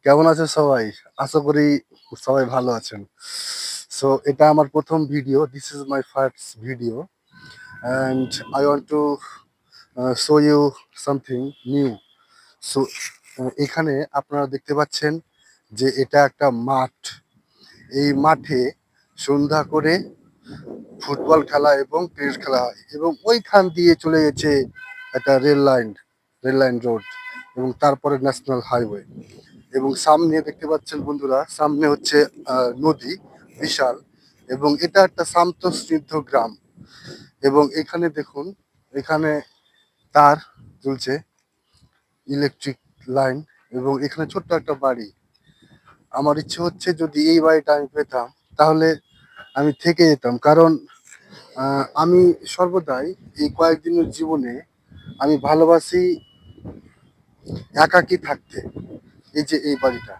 কেমন আছে সবাই? আশা করি সবাই ভালো আছেন। সো এটা আমার ১ম video. This is my first video and I want to show you something new. So এখানে আপনারা দেখতে পাচ্ছেন যে এটা একটা মাঠ। এই মাঠে সন্ধ্যা করে ফুটবল খেলা এবং ক্রিকেট খেলা হয় এবং ওইখান দিয়ে চলে গেছে একটা রেল লাইন রোড এবং তারপরে ন্যাশনাল হাইওয়ে। এবং সামনে দেখতে পাচ্ছেন বন্ধুরা, সামনে হচ্ছে নদী বিশাল এবং এটা একটা শান্ত স্নিগ্ধ গ্রাম। এবং এখানে দেখুন, এখানে তার ঝুলছে, ইলেকট্রিক লাইন এবং এখানে ছোট্ট একটা বাড়ি। আমার ইচ্ছে হচ্ছে যদি এই বাড়িটা আমি পেতাম তাহলে আমি থেকে যেতাম, কারণ আমি সর্বদাই এই কয়েকদিনের জীবনে আমি ভালোবাসি একাকী থাকতে। এই যে এই বাড়িটা,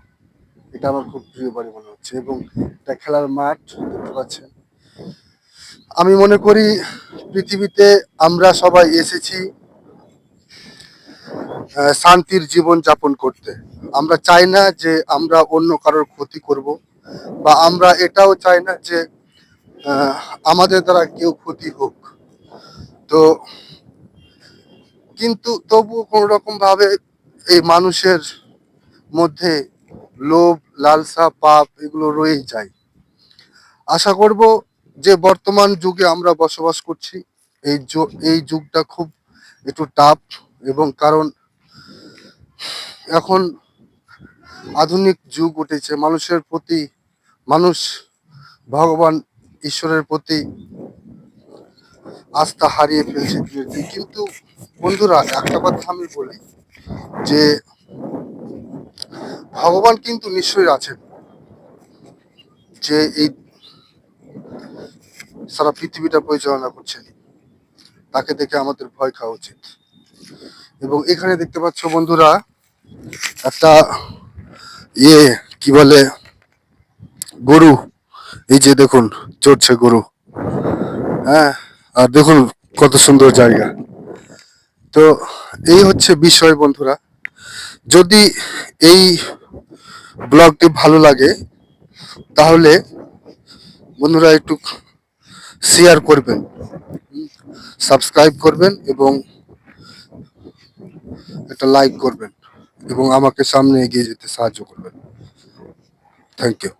এটা আমার খুব প্রিয় বাড়ি মনে হচ্ছে এবং এটা খেলার মাঠ দেখতে পাচ্ছেন। আমি মনে করি পৃথিবীতে আমরা সবাই এসেছি শান্তির জীবন যাপন করতে। আমরা চাই না যে আমরা অন্য কারোর ক্ষতি করব, বা আমরা এটাও চাই না যে আহ, আমাদের দ্বারা কেউ ক্ষতি হোক। তো কিন্তু তবুও কোনো রকম ভাবে এই মানুষের মধ্যে লোভ, লালসা, পাপ এগুলো রয়েই যায়। আশা করব যে বর্তমান যুগে আমরা বসবাস করছি, এই যুগটা খুব একটু টাফ, এবং কারণ এখন আধুনিক যুগ উঠেছে, মানুষ ভগবান ঈশ্বরের প্রতি আস্থা হারিয়ে ফেলছে ধীরে ধীরে। কিন্তু বন্ধুরা, একটা কথা আমি বলি যে ভগবান কিন্তু নিশ্চয়ই আছেন, যে এই সারা পৃথিবীটা পরিচালনা করছেন। তাকে দেখে আমাদের ভয় খাওয়া উচিত। এবং এখানে দেখতে পাচ্ছ বন্ধুরা, একটা ইয়ে কি বলে, গরু। এই যে দেখুন, চড়ছে গরু। হ্যাঁ, আর দেখুন কত সুন্দর জায়গা। তো এই হচ্ছে বিষয় বন্ধুরা। যদি এই ব্লগটি ভালো লাগে তাহলে বন্ধুরা একটু শেয়ার করবেন, সাবস্ক্রাইব করবেন এবং একটা লাইক করবেন এবং আমাকে সামনে এগিয়ে যেতে সাহায্য করবেন। Thank you.